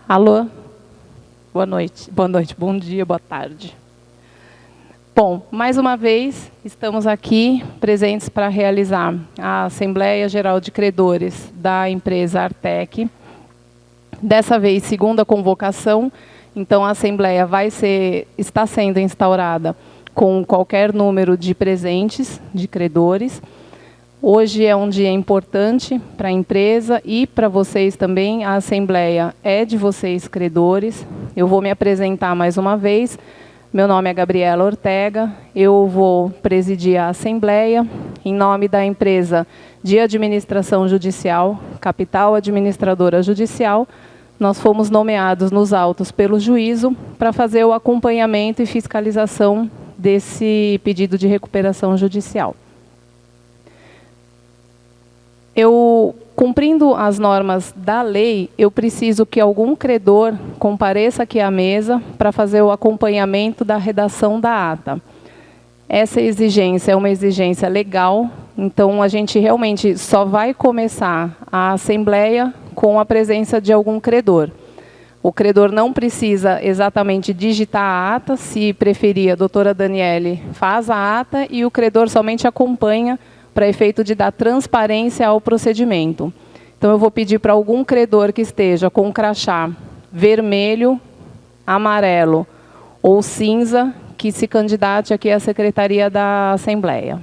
Alô? Boa noite, bom dia, boa tarde. Bom, mais uma vez, estamos aqui presentes para realizar a Assembleia Geral de Credores da empresa Artec. Dessa vez, segunda convocação, então a Assembleia está sendo instaurada com qualquer número de presentes, de credores. Hoje é um dia importante para a empresa e para vocês também. A Assembleia é de vocês, credores. Eu vou me apresentar mais uma vez. Meu nome é Gabriela Ortega, eu vou presidir a Assembleia em nome da empresa de Administração Judicial, Capital Administradora Judicial. Nós fomos nomeados nos autos pelo juízo para fazer o acompanhamento e fiscalização desse pedido de recuperação judicial. Cumprindo as normas da lei, eu preciso que algum credor compareça aqui à mesa para fazer o acompanhamento da redação da ata. Essa exigência é uma exigência legal, então a gente realmente só vai começar a Assembleia com a presença de algum credor. O credor não precisa exatamente digitar a ata, se preferir, a doutora Daniele faz a ata e o credor somente acompanha para efeito de dar transparência ao procedimento. Então, eu vou pedir para algum credor que esteja com crachá vermelho, amarelo ou cinza, que se candidate aqui à Secretaria da Assembleia.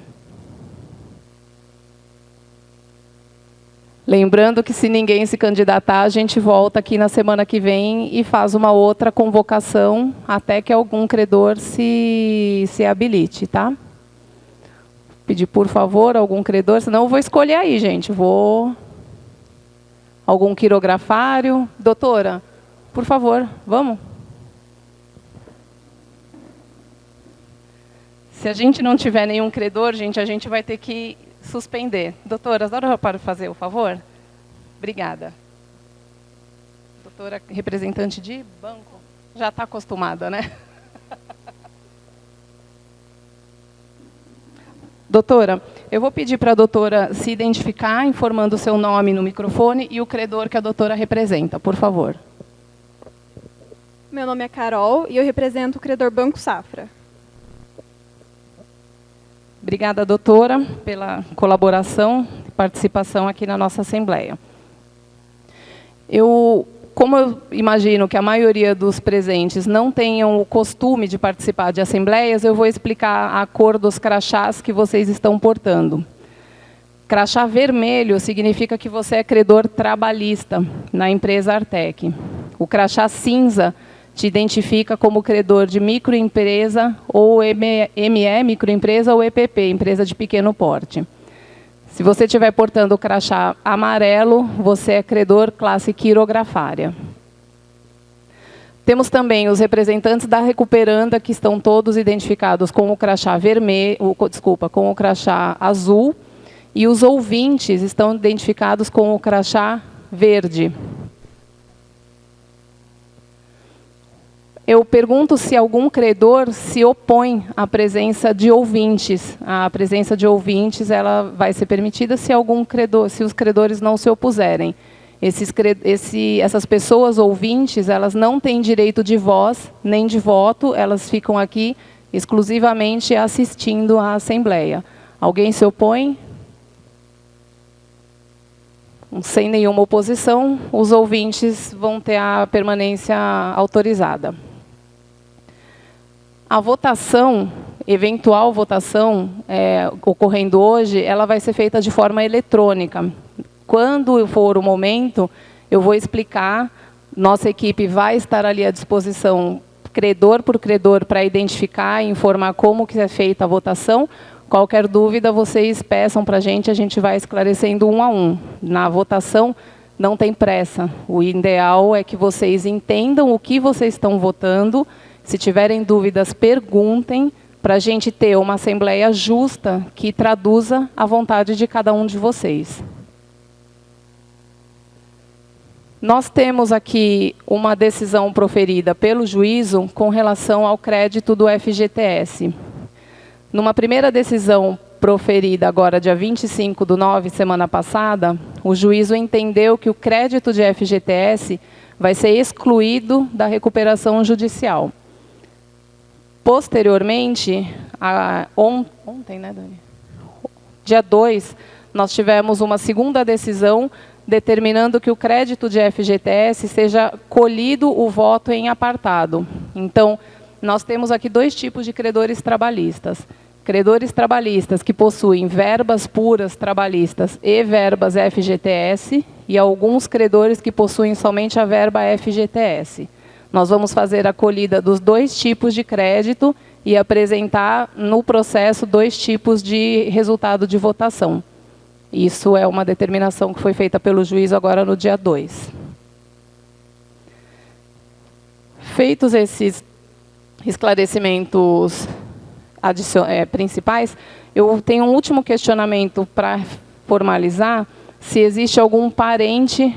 Lembrando que, se ninguém se candidatar, a gente volta aqui na semana que vem e faz uma outra convocação até que algum credor se habilite, tá? Pedir, por favor, algum credor, senão eu vou escolher aí, gente. Algum quirografário. Doutora, por favor, vamos? Se a gente não tiver nenhum credor, gente, a gente vai ter que suspender. Doutora, a senhora pode fazer o favor? Obrigada. Doutora, representante de banco, já está acostumada, né? Doutora, eu vou pedir para a doutora se identificar, informando o seu nome no microfone e o credor que a doutora representa, por favor. Meu nome é Carol e eu represento o credor Banco Safra. Obrigada, doutora, pela colaboração e participação aqui na nossa Assembleia. Como eu imagino que a maioria dos presentes não tenham o costume de participar de assembleias, eu vou explicar a cor dos crachás que vocês estão portando. Crachá vermelho significa que você é credor trabalhista na empresa Artec. O crachá cinza te identifica como credor de microempresa ou ME, microempresa, ou EPP, empresa de pequeno porte. Se você estiver portando o crachá amarelo, você é credor classe quirografária. Temos também os representantes da recuperanda, que estão todos identificados com o crachá com o crachá azul, e os ouvintes estão identificados com o crachá verde. Eu pergunto se algum credor se opõe à presença de ouvintes. A presença de ouvintes ela vai ser permitida se os credores não se opuserem. Essas pessoas ouvintes, elas não têm direito de voz nem de voto, elas ficam aqui exclusivamente assistindo à Assembleia. Alguém se opõe? Sem nenhuma oposição, os ouvintes vão ter a permanência autorizada. A votação, eventual votação ocorrendo hoje, ela vai ser feita de forma eletrônica. Quando for o momento, eu vou explicar, nossa equipe vai estar ali à disposição, credor por credor, para identificar e informar como que é feita a votação. Qualquer dúvida, vocês peçam para a gente vai esclarecendo um a um. Na votação, não tem pressa. O ideal é que vocês entendam o que vocês estão votando. Se tiverem dúvidas, perguntem, para a gente ter uma assembleia justa que traduza a vontade de cada um de vocês. Nós temos aqui uma decisão proferida pelo juízo com relação ao crédito do FGTS. Numa primeira decisão proferida agora, dia 25/9, semana passada, o juízo entendeu que o crédito de FGTS vai ser excluído da recuperação judicial. Posteriormente, ontem, né, Dani? Dia 2, nós tivemos uma segunda decisão determinando que o crédito de FGTS seja colhido o voto em apartado. Então, nós temos aqui 2 tipos de credores trabalhistas. Credores trabalhistas que possuem verbas puras trabalhistas e verbas FGTS, e alguns credores que possuem somente a verba FGTS. Nós vamos fazer a colhida dos 2 tipos de crédito e apresentar no processo 2 tipos de resultado de votação. Isso é uma determinação que foi feita pelo juiz agora no dia 2. Feitos esses esclarecimentos principais, eu tenho um último questionamento para formalizar, se existe algum parente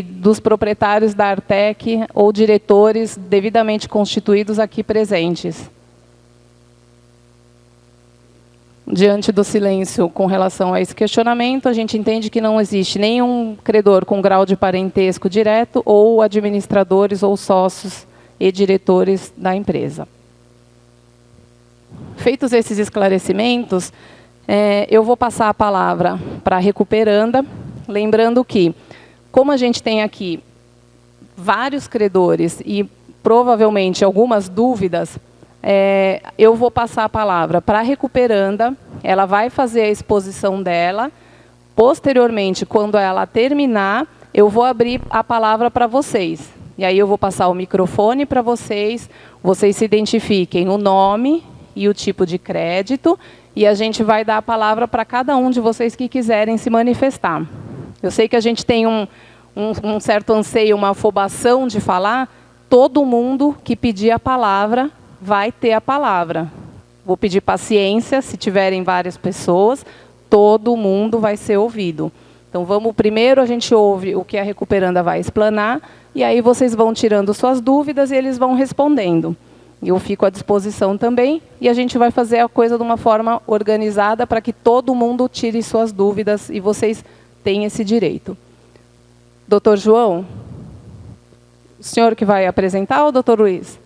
dos proprietários da Artec ou diretores devidamente constituídos aqui presentes. Diante do silêncio com relação a esse questionamento, a gente entende que não existe nenhum credor com grau de parentesco direto ou administradores ou sócios e diretores da empresa. Feitos esses esclarecimentos, eu vou passar a palavra para a recuperanda, lembrando que, como a gente tem aqui vários credores e provavelmente algumas dúvidas, eu vou passar a palavra para a recuperanda, ela vai fazer a exposição dela, posteriormente, quando ela terminar, eu vou abrir a palavra para vocês. E aí eu vou passar o microfone para vocês se identifiquem o nome e o tipo de crédito, e a gente vai dar a palavra para cada um de vocês que quiserem se manifestar. Eu sei que a gente tem um certo anseio, uma afobação de falar, todo mundo que pedir a palavra vai ter a palavra. Vou pedir paciência, se tiverem várias pessoas, todo mundo vai ser ouvido. Então, primeiro a gente ouve o que a recuperanda vai explanar, e aí vocês vão tirando suas dúvidas e eles vão respondendo. Eu fico à disposição também, e a gente vai fazer a coisa de uma forma organizada para que todo mundo tire suas dúvidas e vocês tenham esse direito. Doutor João, o senhor que vai apresentar ou doutor Luiz?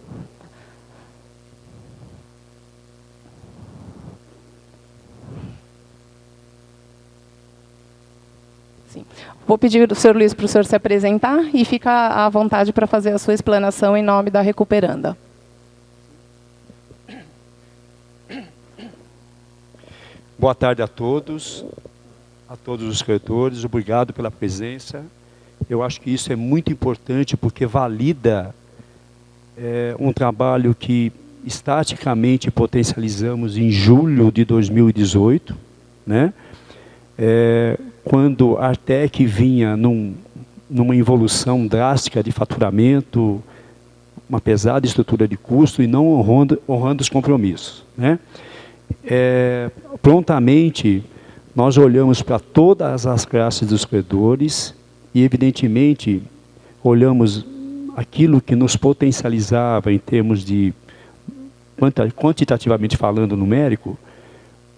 Sim. Vou pedir ao senhor Luiz para o senhor se apresentar e fica à vontade para fazer a sua explanação em nome da recuperanda. Boa tarde a todos os credores, obrigado pela presença. Eu acho que isso é muito importante porque valida um trabalho que estaticamente potencializamos em julho de 2018, né? Quando a Artec vinha numa evolução drástica de faturamento, uma pesada estrutura de custo e não honrando os compromissos, né? Prontamente, nós olhamos para todas as classes dos credores e, evidentemente, olhamos aquilo que nos potencializava em termos de, quantitativamente falando, numérico,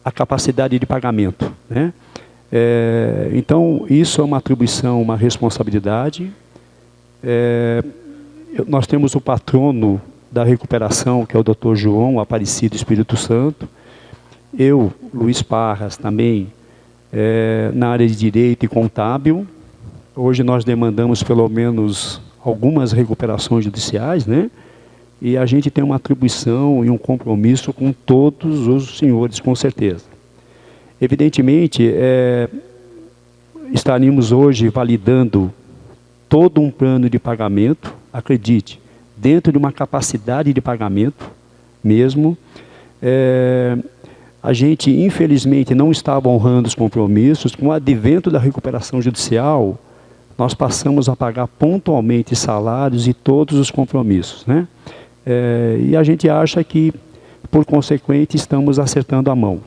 a capacidade de pagamento, né? Então, isso é uma atribuição, uma responsabilidade. Nós temos o patrono da recuperação, que é o Dr. João Aparecido Espírito Santo. Eu, Luiz Parras, também na área de Direito e Contábil. Hoje nós demandamos pelo menos algumas recuperações judiciais, né? E a gente tem uma atribuição e um compromisso com todos os senhores, com certeza. Evidentemente, estaríamos hoje validando todo um plano de pagamento, acredite, dentro de uma capacidade de pagamento mesmo. A gente, infelizmente, não estava honrando os compromissos. Com o advento da recuperação judicial, nós passamos a pagar pontualmente salários e todos os compromissos, né? E a gente acha que, por consequente, estamos acertando a mão.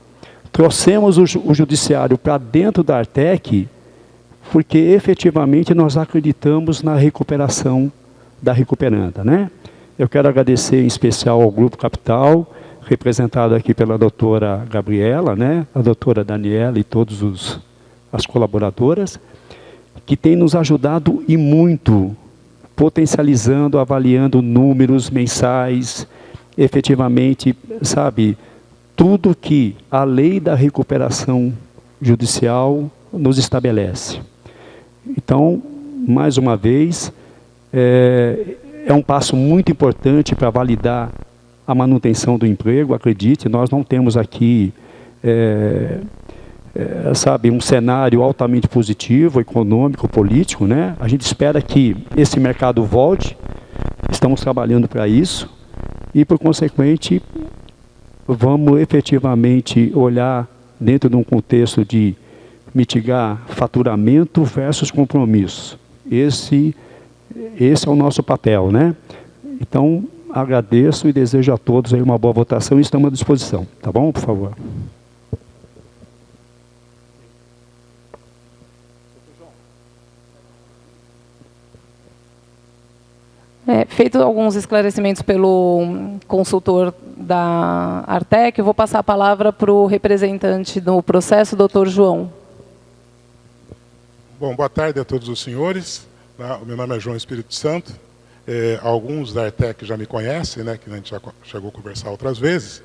Trouxemos o judiciário para dentro da Artec, porque efetivamente nós acreditamos na recuperação da recuperanda, né? Eu quero agradecer em especial ao Grupo Capital, representado aqui pela doutora Gabriela, né? A doutora Daniela e todas as colaboradoras, que tem nos ajudado e muito potencializando, avaliando números mensais, efetivamente, sabe, tudo que a lei da recuperação judicial nos estabelece. Então, mais uma vez, é um passo muito importante para validar a manutenção do emprego. Acredite, nós não temos aqui, sabe, um cenário altamente positivo, econômico, político, né? A gente espera que esse mercado volte, estamos trabalhando para isso, e, por consequente, vamos efetivamente olhar dentro de um contexto de mitigar faturamento versus compromisso. Esse é o nosso papel, né? Então, agradeço e desejo a todos aí uma boa votação e estamos à disposição. Tá bom, por favor? Feito alguns esclarecimentos pelo consultor da Artec, eu vou passar a palavra para o representante do processo, doutor João. Bom, boa tarde a todos os senhores. O meu nome é João Espírito Santo. Alguns da Artec já me conhecem, né, que a gente já chegou a conversar outras vezes.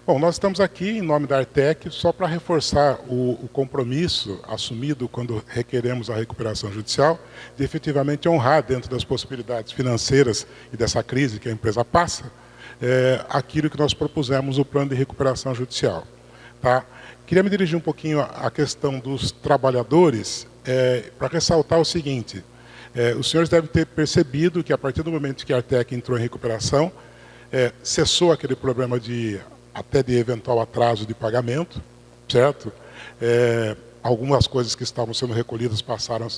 Bom, nós estamos aqui em nome da Artec só para reforçar o compromisso assumido quando requeremos a recuperação judicial, de efetivamente honrar dentro das possibilidades financeiras e dessa crise que a empresa passa, aquilo que nós propusemos no plano de recuperação judicial. Tá? Queria me dirigir um pouquinho à questão dos trabalhadores, para ressaltar o seguinte: os senhores devem ter percebido que a partir do momento que a Artec entrou em recuperação, cessou aquele problema até de eventual atraso de pagamento, certo? Algumas coisas que estavam sendo recolhidas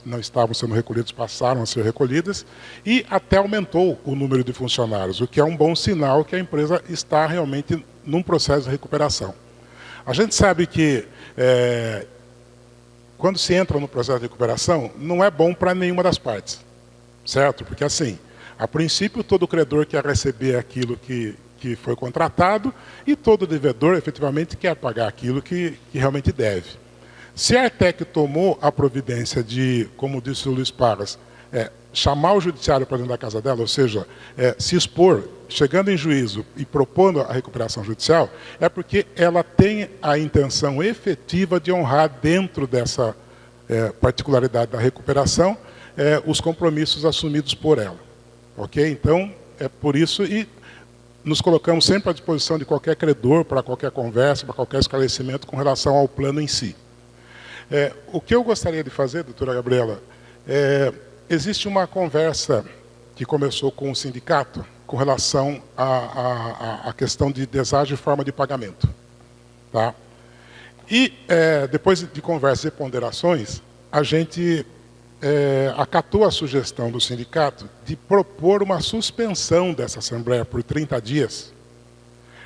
não estavam sendo recolhidas, passaram a ser recolhidas, e até aumentou o número de funcionários, o que é um bom sinal que a empresa está realmente num processo de recuperação. A gente sabe que quando se entra no processo de recuperação, não é bom para nenhuma das partes, certo? Porque assim, a princípio todo credor quer receber aquilo que foi contratado e todo devedor efetivamente quer pagar aquilo que realmente deve. Se a Artec tomou a providência de, como disse o Luiz Parras, chamar o judiciário para dentro da casa dela, ou seja, se expor, chegando em juízo e propondo a recuperação judicial, é porque ela tem a intenção efetiva de honrar dentro dessa particularidade da recuperação os compromissos assumidos por ela. Ok? Então, é por isso, e nos colocamos sempre à disposição de qualquer credor para qualquer conversa, para qualquer esclarecimento com relação ao plano em si. O que eu gostaria de fazer, doutora Gabriela, existe uma conversa que começou com o sindicato com relação à questão de deságio e forma de pagamento. Tá? E, depois de conversas e ponderações, a gente acatou a sugestão do sindicato de propor uma suspensão dessa Assembleia por 30 dias,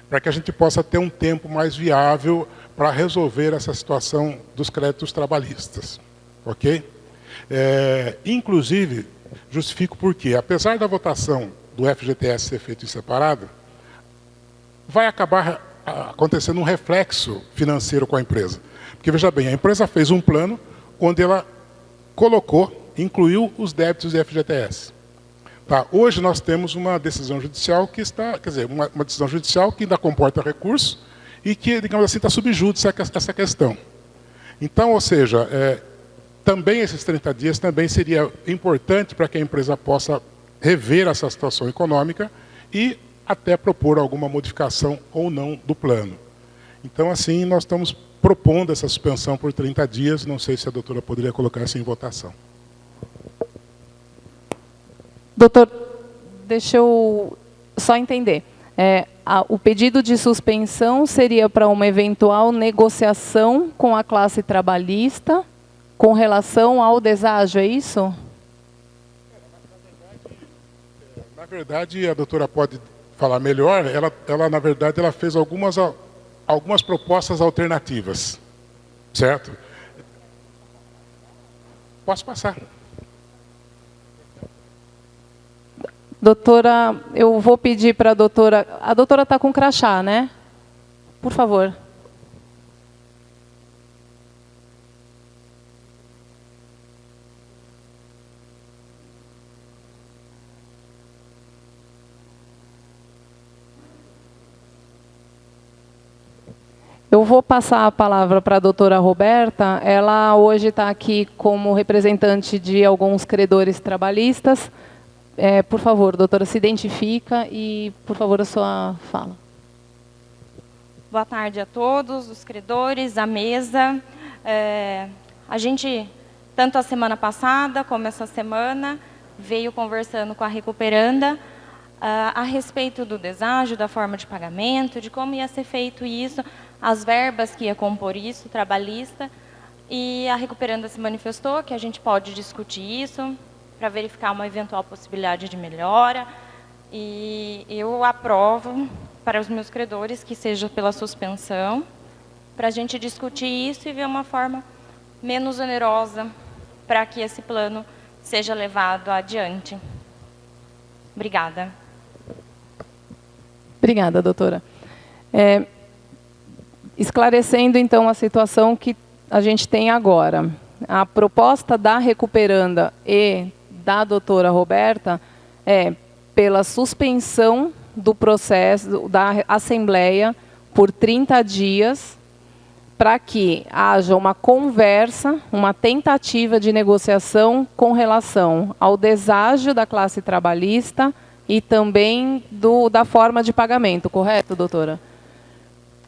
para que a gente possa ter um tempo mais viável para resolver essa situação dos créditos trabalhistas. Ok? Inclusive, justifico porque, apesar da votação do FGTS ser feita em separado, vai acabar acontecendo um reflexo financeiro com a empresa. Porque, veja bem, a empresa fez um plano onde ela incluiu os débitos de FGTS. Tá, hoje nós temos uma decisão judicial que está, quer dizer, uma decisão judicial que ainda comporta recurso e que, digamos assim, está subjúdice essa questão. Então, ou seja, também esses 30 dias também seria importante para que a empresa possa rever essa situação econômica e até propor alguma modificação ou não do plano. Então, assim, nós estamos propondo essa suspensão por 30 dias. Não sei se a doutora poderia colocar isso em votação. Doutor, deixa eu só entender. O pedido de suspensão seria para uma eventual negociação com a classe trabalhista com relação ao deságio, é isso? Na verdade, a doutora pode falar melhor. Ela na verdade, ela fez algumas propostas alternativas, certo? Posso passar. Doutora, eu vou pedir para a doutora... A doutora está com crachá, né? Por favor. Eu vou passar a palavra para a doutora Roberta. Ela hoje está aqui como representante de alguns credores trabalhistas. Por favor, doutora, se identifica e, por favor, a sua fala. Boa tarde a todos, os credores, a mesa. A gente, tanto a semana passada como essa semana, veio conversando com a Recuperanda a respeito do deságio, da forma de pagamento, de como ia ser feito isso, as verbas que ia compor isso, trabalhista. E a Recuperanda se manifestou que a gente pode discutir isso para verificar uma eventual possibilidade de melhora. E eu aprovo para os meus credores que seja pela suspensão, para a gente discutir isso e ver uma forma menos onerosa para que esse plano seja levado adiante. Obrigada. Obrigada, doutora. Esclarecendo, então, a situação que a gente tem agora. A proposta da Recuperanda e da doutora Roberta é pela suspensão do processo da Assembleia por 30 dias, para que haja uma conversa, uma tentativa de negociação com relação ao deságio da classe trabalhista e também da forma de pagamento, correto, doutora?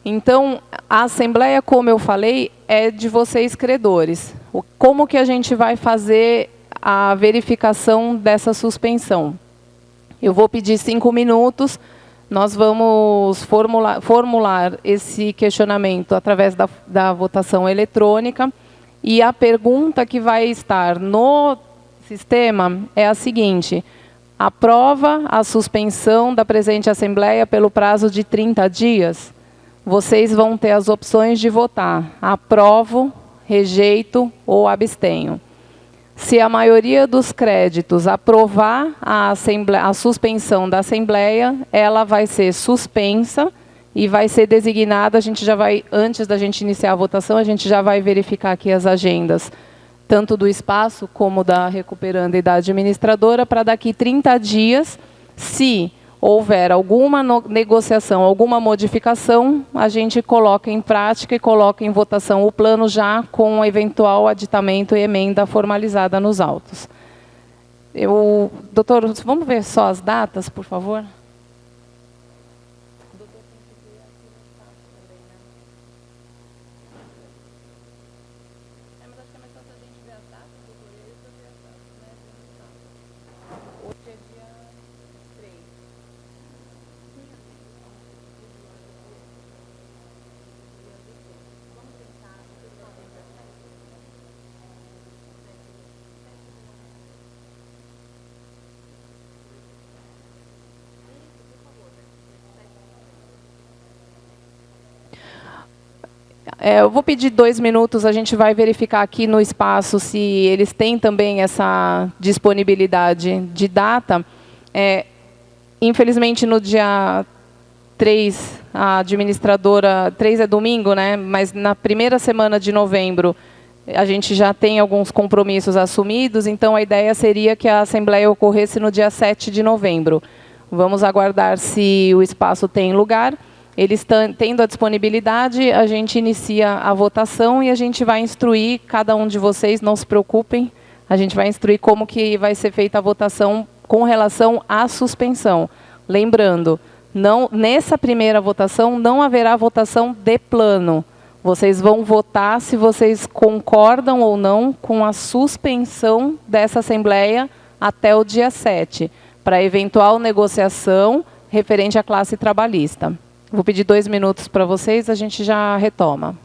Então, a Assembleia, como eu falei, é de vocês credores. Como que a gente vai fazer a verificação dessa suspensão? Eu vou pedir 5 minutos, nós vamos formular esse questionamento através da votação eletrônica, e a pergunta que vai estar no sistema é a seguinte: aprova a suspensão da presente Assembleia pelo prazo de 30 dias? Vocês vão ter as opções de votar: aprovo, rejeito ou abstenho. Se a maioria dos créditos aprovar a suspensão da Assembleia, ela vai ser suspensa e vai ser designada. A gente já vai, antes da gente iniciar a votação, a gente já vai verificar aqui as agendas, tanto do espaço como da Recuperanda e da administradora, para daqui 30 dias, se houver alguma negociação, alguma modificação, a gente coloca em prática e coloca em votação o plano já com eventual aditamento e emenda formalizada nos autos. Doutor, vamos ver só as datas, por favor? Eu vou pedir 2 minutos, a gente vai verificar aqui no espaço se eles têm também essa disponibilidade de data. Infelizmente, no dia 3, a administradora, 3 é domingo, né? Mas na primeira semana de novembro, a gente já tem alguns compromissos assumidos, então a ideia seria que a Assembleia ocorresse no dia 7 de novembro. Vamos aguardar se o espaço tem lugar. Eles tendo a disponibilidade, a gente inicia a votação e a gente vai instruir cada um de vocês, não se preocupem, a gente vai instruir como que vai ser feita a votação com relação à suspensão. Lembrando, nessa primeira votação não haverá votação de plano. Vocês vão votar se vocês concordam ou não com a suspensão dessa Assembleia até o dia 7, para eventual negociação referente à classe trabalhista. Vou pedir 2 minutos para vocês, a gente já retoma.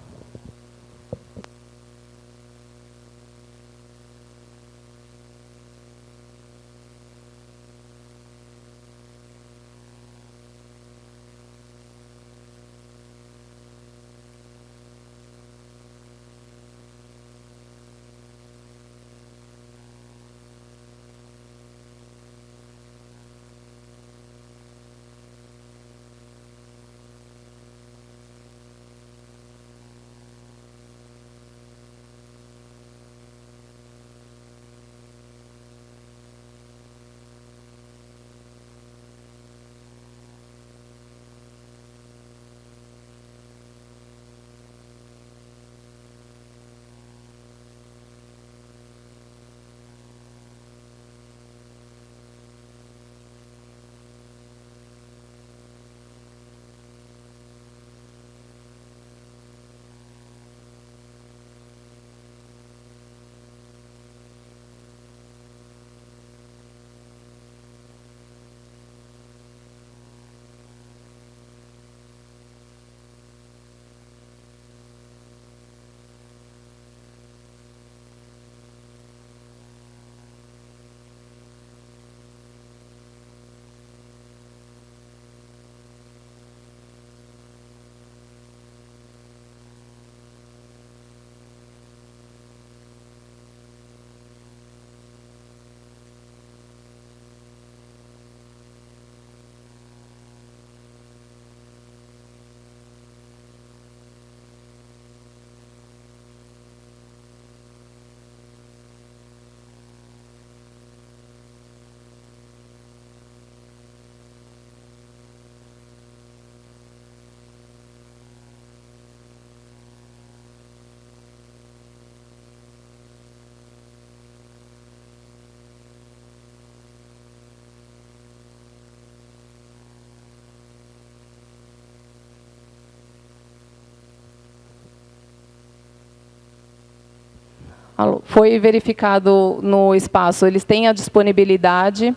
Alô, foi verificado no espaço, eles têm a disponibilidade.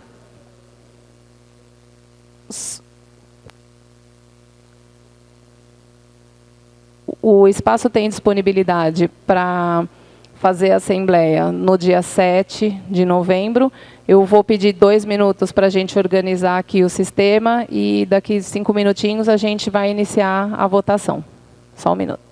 O espaço tem disponibilidade para fazer a assembleia no dia 7 de novembro. Eu vou pedir 2 minutos para a gente organizar aqui o sistema e daqui 5 minutinhos a gente vai iniciar a votação. Só um minuto.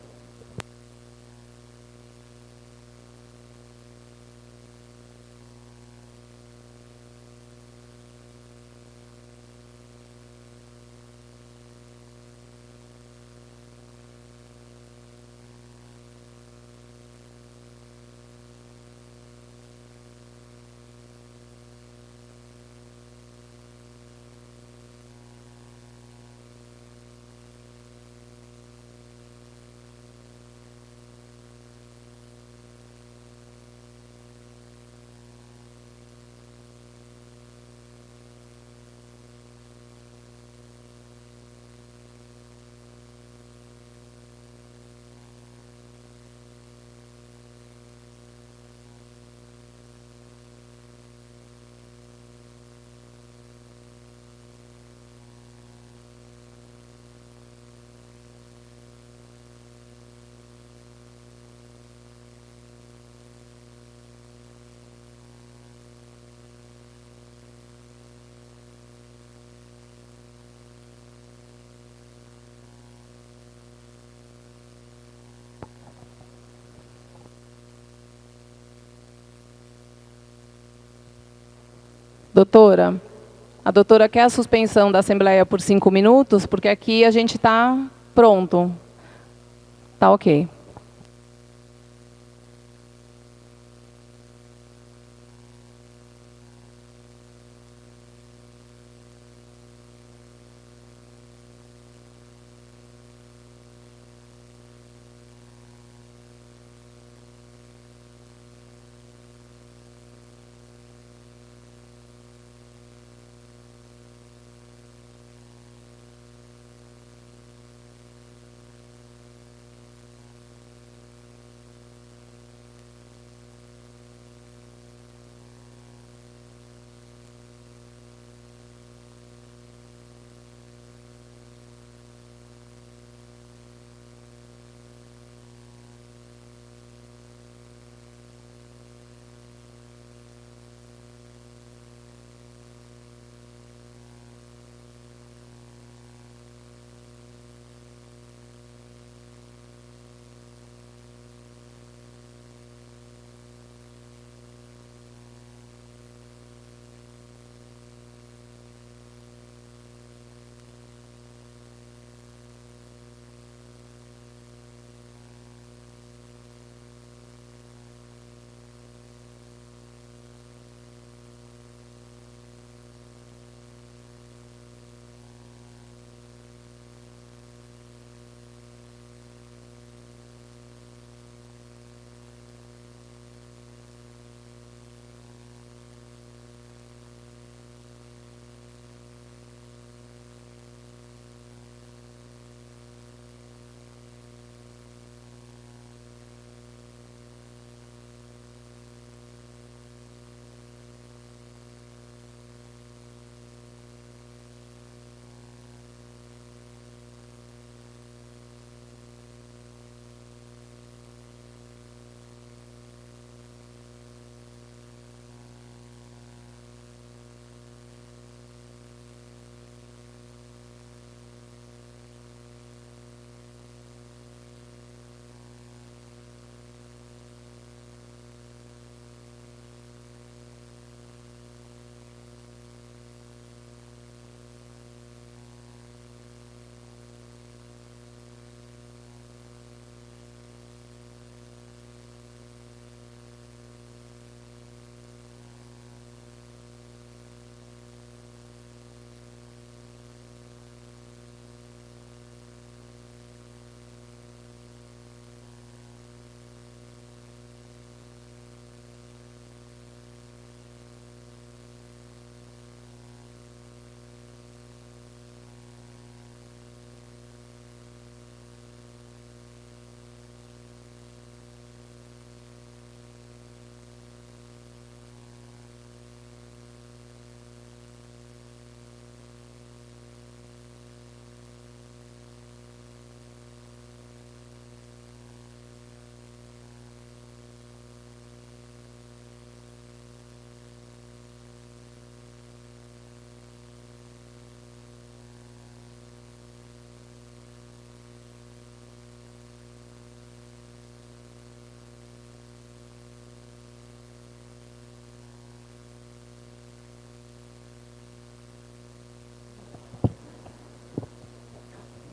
Doutora, a doutora quer a suspensão da Assembleia por 5 minutos, porque aqui a gente está pronto. Tá ok.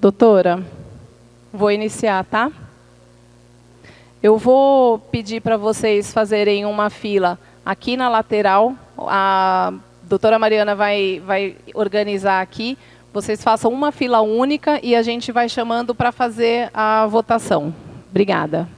Doutora, vou iniciar, tá? Eu vou pedir para vocês fazerem uma fila aqui na lateral. A doutora Mariana vai organizar aqui. Vocês façam uma fila única e a gente vai chamando para fazer a votação. Obrigada.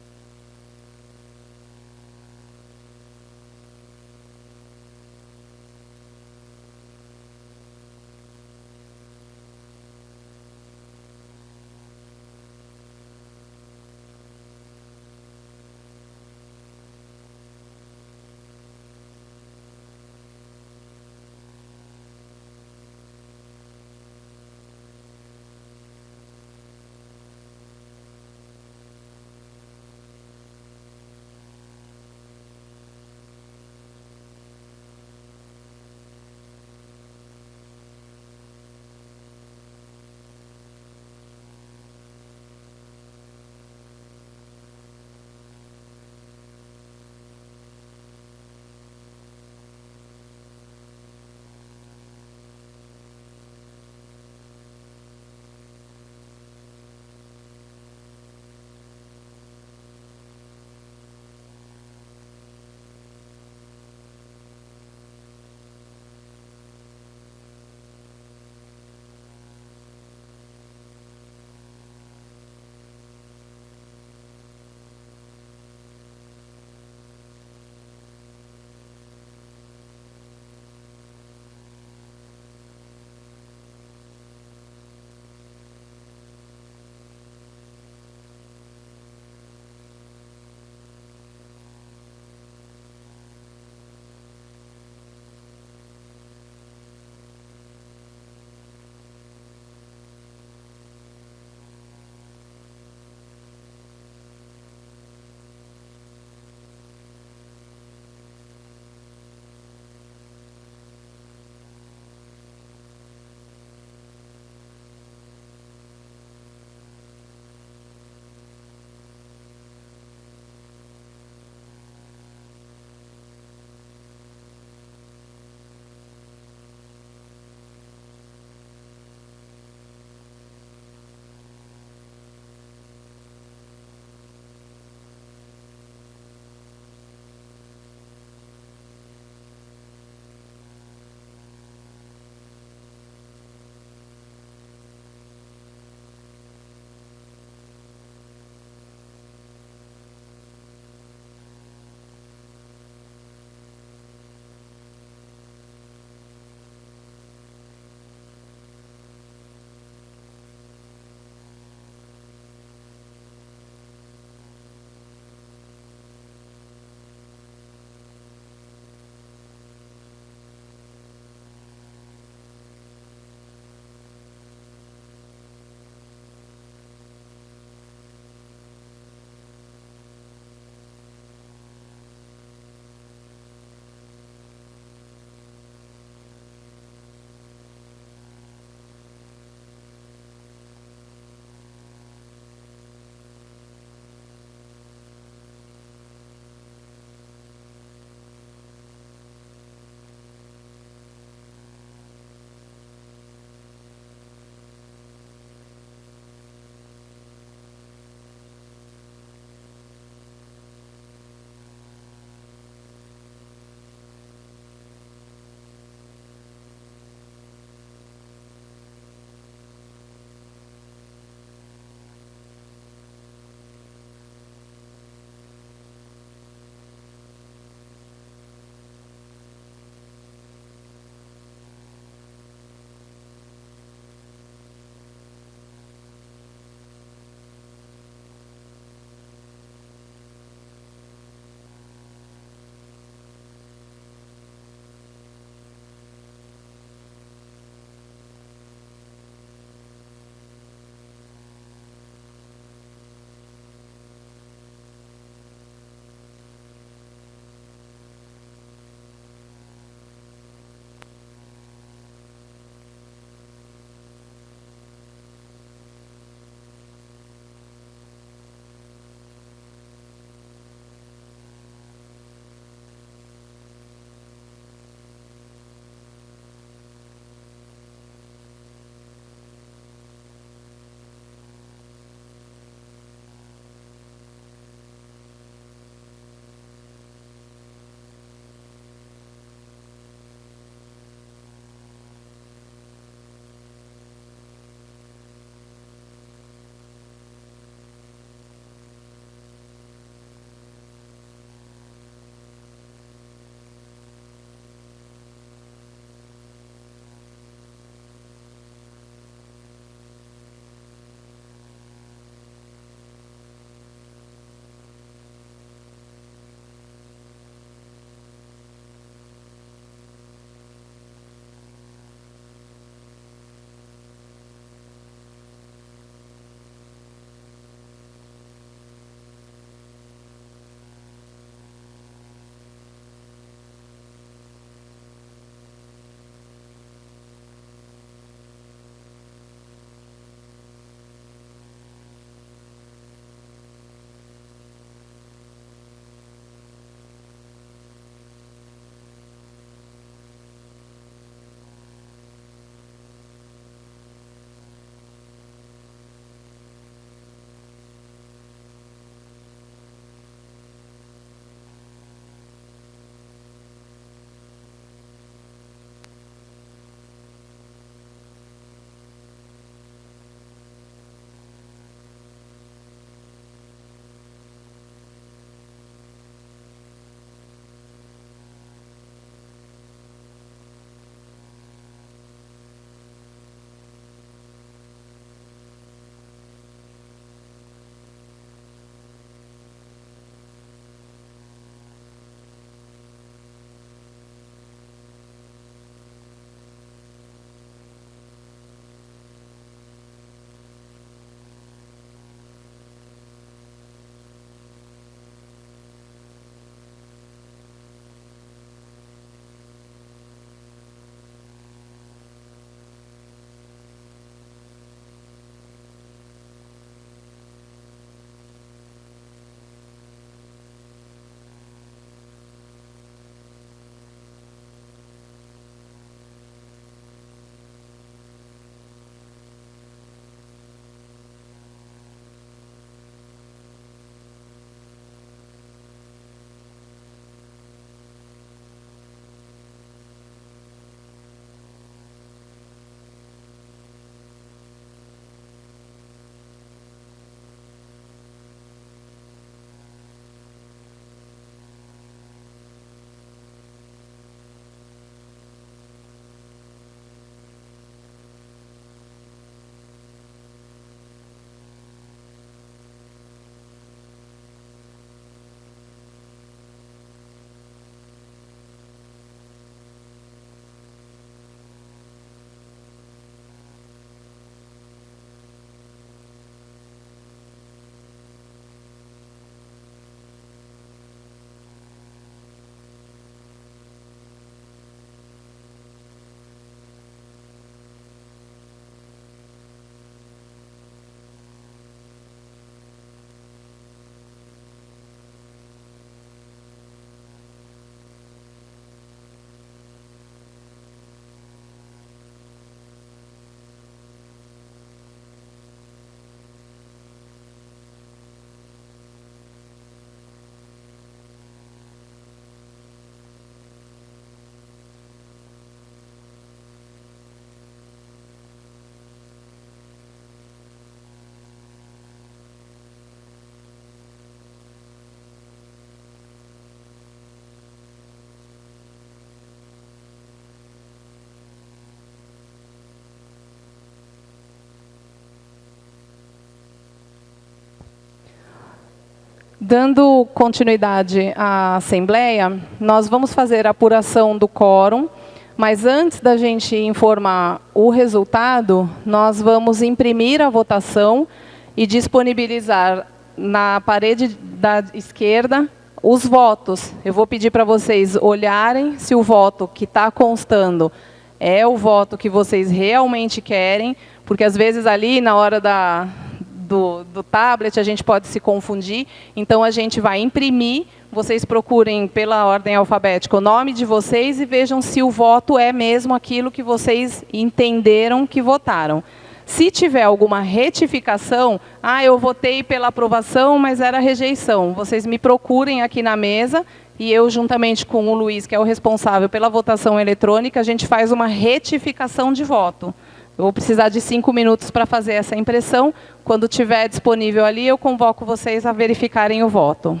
Dando continuidade à Assembleia, nós vamos fazer a apuração do quórum, mas antes da gente informar o resultado, nós vamos imprimir a votação e disponibilizar na parede da esquerda os votos. Eu vou pedir para vocês olharem se o voto que está constando é o voto que vocês realmente querem, porque às vezes ali na hora do tablet a gente pode se confundir, então a gente vai imprimir, vocês procurem pela ordem alfabética o nome de vocês e vejam se o voto é mesmo aquilo que vocês entenderam que votaram. Se tiver alguma retificação, eu votei pela aprovação, mas era rejeição, vocês me procurem aqui na mesa e eu, juntamente com o Luiz, que é o responsável pela votação eletrônica, a gente faz uma retificação de voto. Eu vou precisar de 5 minutos para fazer essa impressão. Quando estiver disponível ali, eu convoco vocês a verificarem o voto.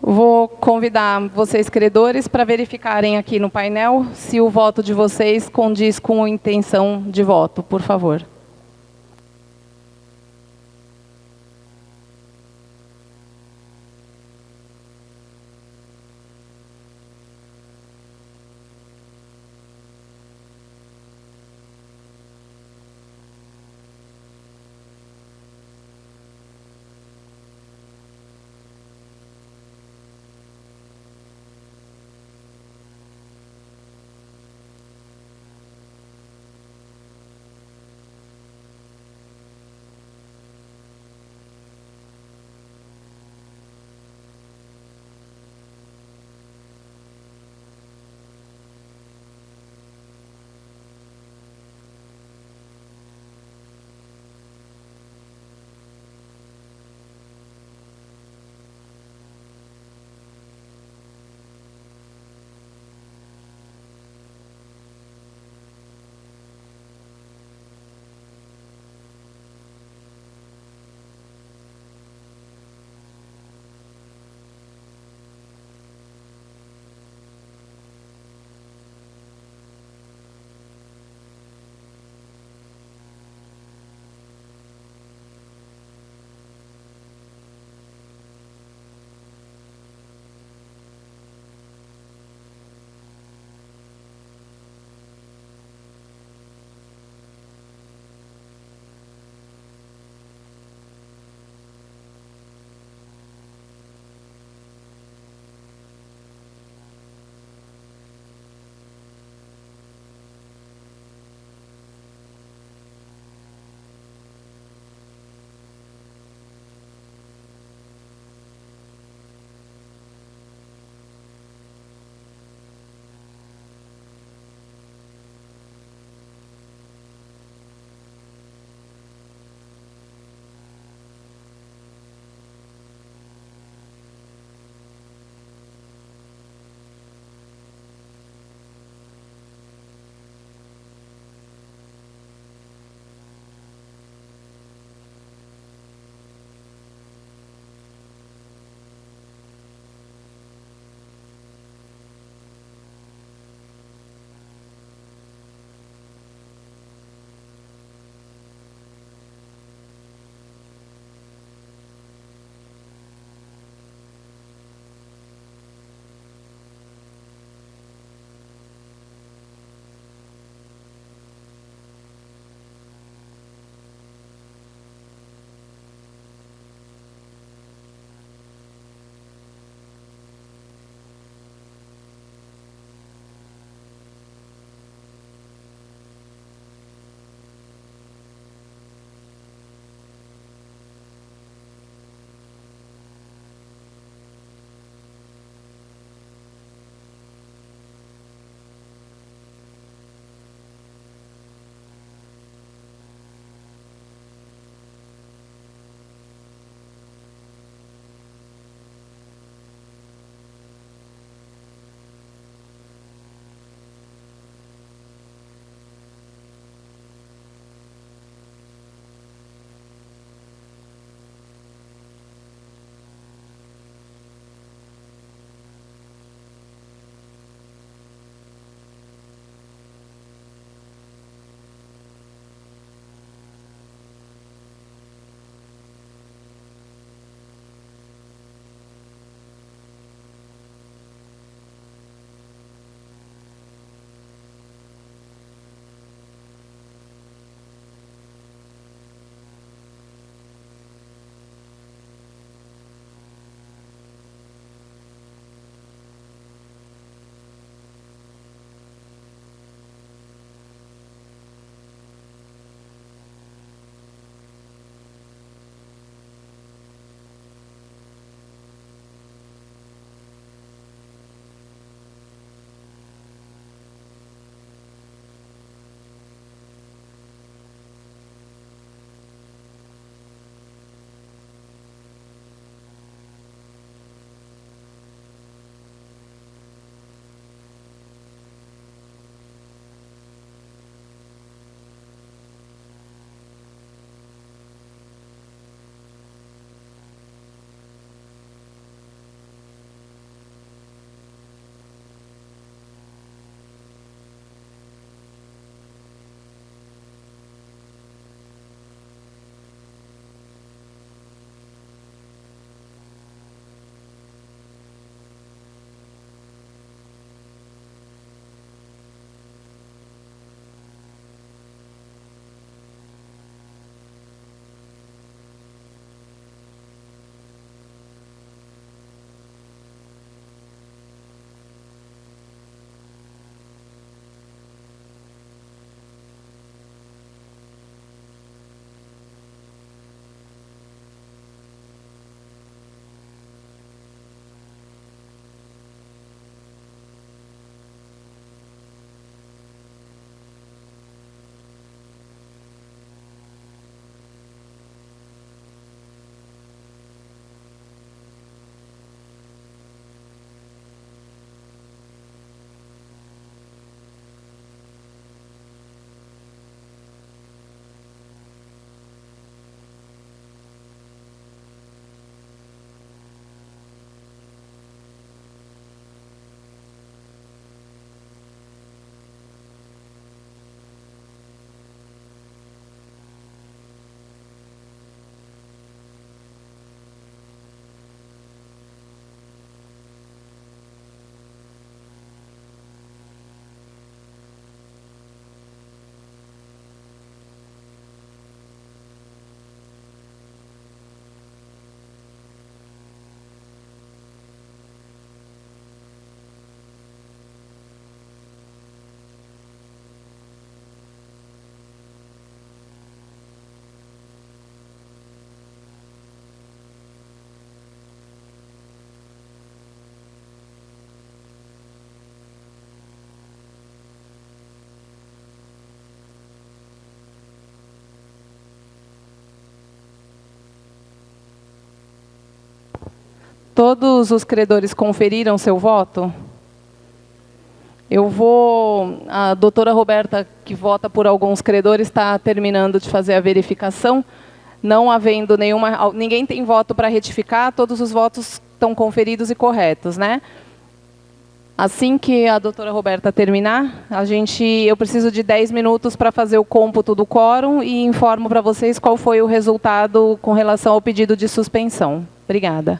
Vou convidar vocês, credores, para verificarem aqui no painel se o voto de vocês condiz com a intenção de voto, por favor. Todos os credores conferiram seu voto? A doutora Roberta, que vota por alguns credores, está terminando de fazer a verificação. Não havendo ninguém tem voto para retificar, todos os votos estão conferidos e corretos, né? Assim que a doutora Roberta terminar, eu preciso de 10 minutos para fazer o cômputo do quórum e informo para vocês qual foi o resultado com relação ao pedido de suspensão. Obrigada.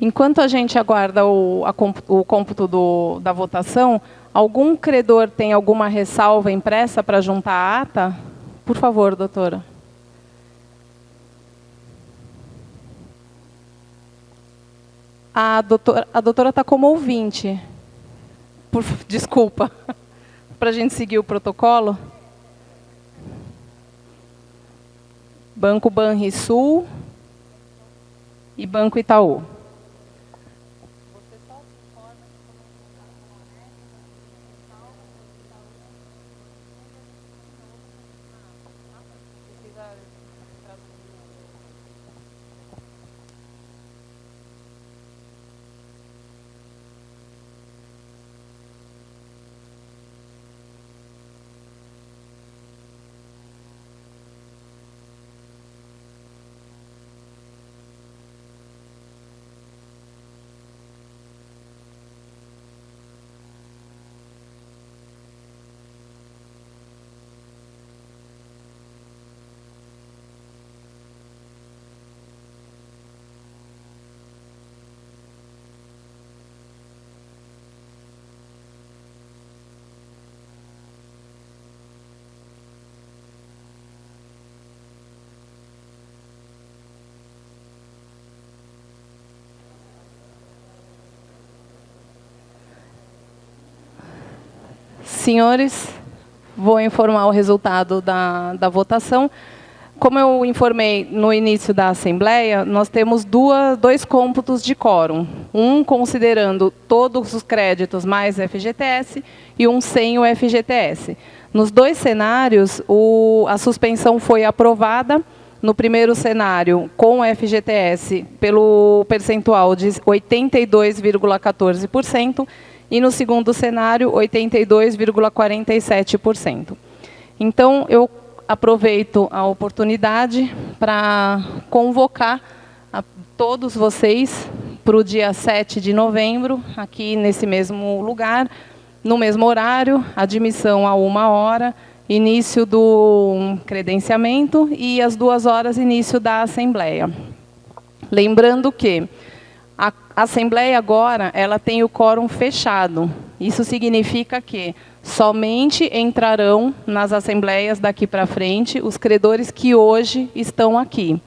Enquanto a gente aguarda o cômputo da votação, algum credor tem alguma ressalva impressa para juntar a ata? Por favor, doutora. A doutora está como ouvinte. Desculpa. Para a gente seguir o protocolo. Banco Banrisul e Banco Itaú. Senhores, vou informar o resultado da votação. Como eu informei no início da Assembleia, nós temos dois cômputos de quórum. Um considerando todos os créditos mais FGTS e um sem o FGTS. Nos dois cenários, a suspensão foi aprovada. No primeiro cenário, com o FGTS, pelo percentual de 82,14%, e no segundo cenário, 82,47%. Então, eu aproveito a oportunidade para convocar a todos vocês para o dia 7 de novembro, aqui nesse mesmo lugar, no mesmo horário, admissão a 1h, início do credenciamento e às 2h, início da Assembleia. Lembrando que a Assembleia agora ela tem o quórum fechado. Isso significa que somente entrarão nas assembleias daqui para frente os credores que hoje estão aqui.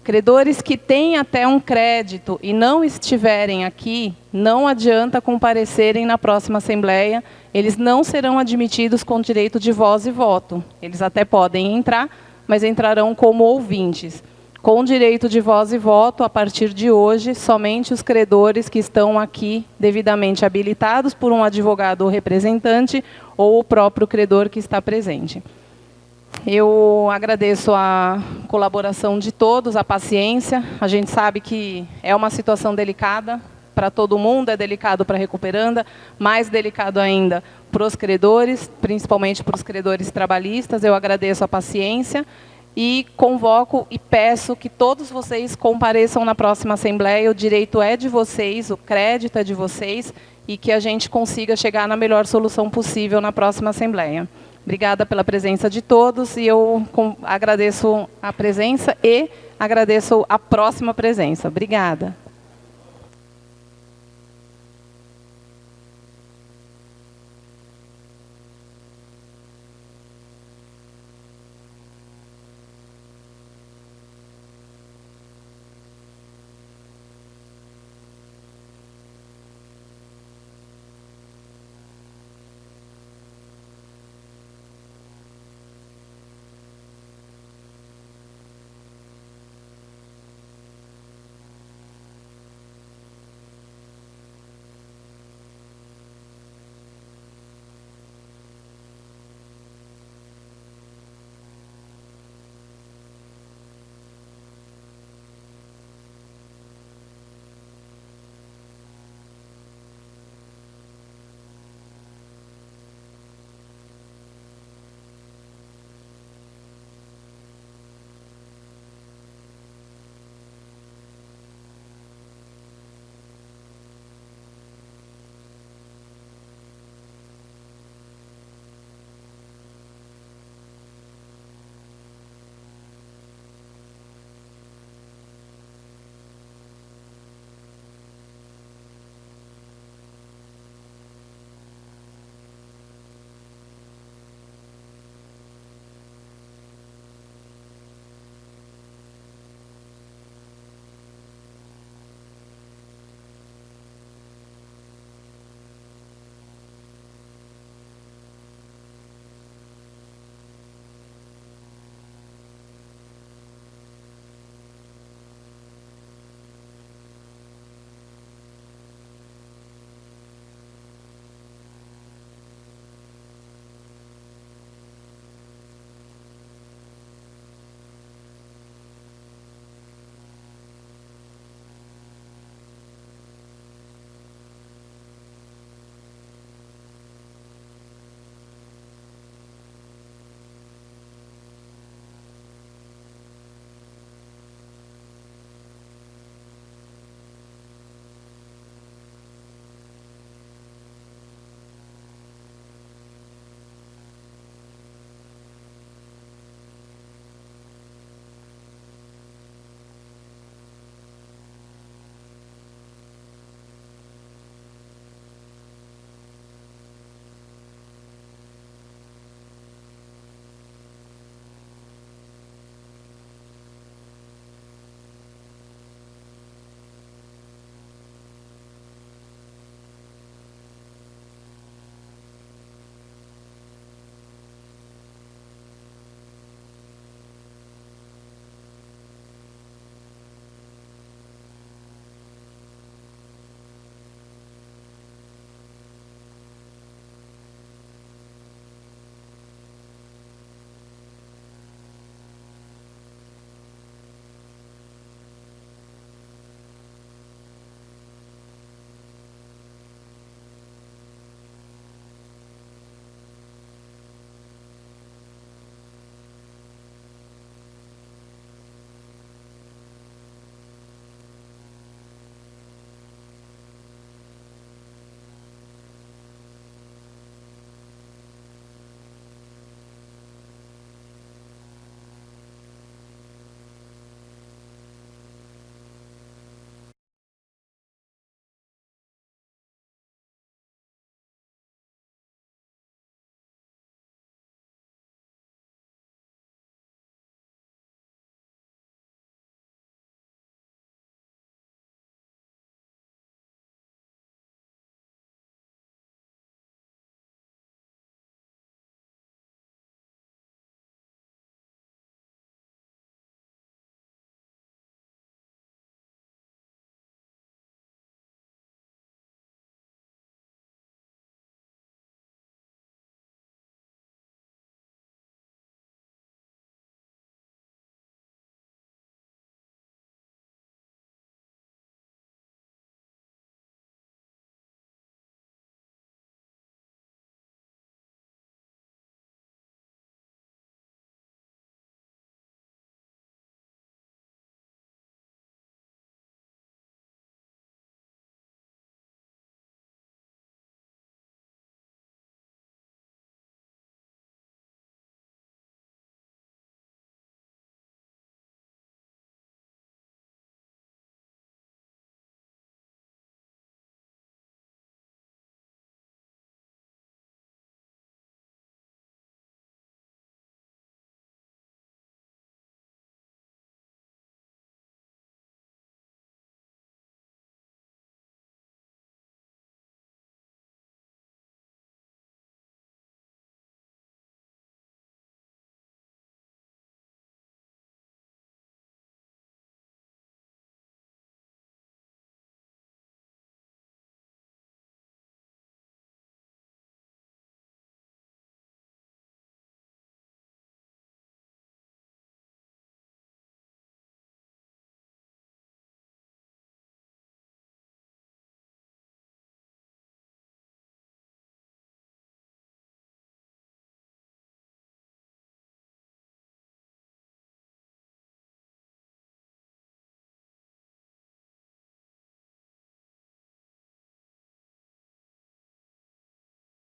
Credores que têm até um crédito e não estiverem aqui, não adianta comparecerem na próxima Assembleia, eles não serão admitidos com direito de voz e voto. Eles até podem entrar, mas entrarão como ouvintes. Com direito de voz e voto, a partir de hoje, somente os credores que estão aqui devidamente habilitados por um advogado ou representante ou o próprio credor que está presente. Eu agradeço a colaboração de todos, a paciência. A gente sabe que é uma situação delicada para todo mundo, é delicado para a recuperanda, mais delicado ainda para os credores, principalmente para os credores trabalhistas. Eu agradeço a paciência. E convoco e peço que todos vocês compareçam na próxima Assembleia. O direito é de vocês, o crédito é de vocês, e que a gente consiga chegar na melhor solução possível na próxima Assembleia. Obrigada pela presença de todos, e eu agradeço a presença e agradeço a próxima presença. Obrigada.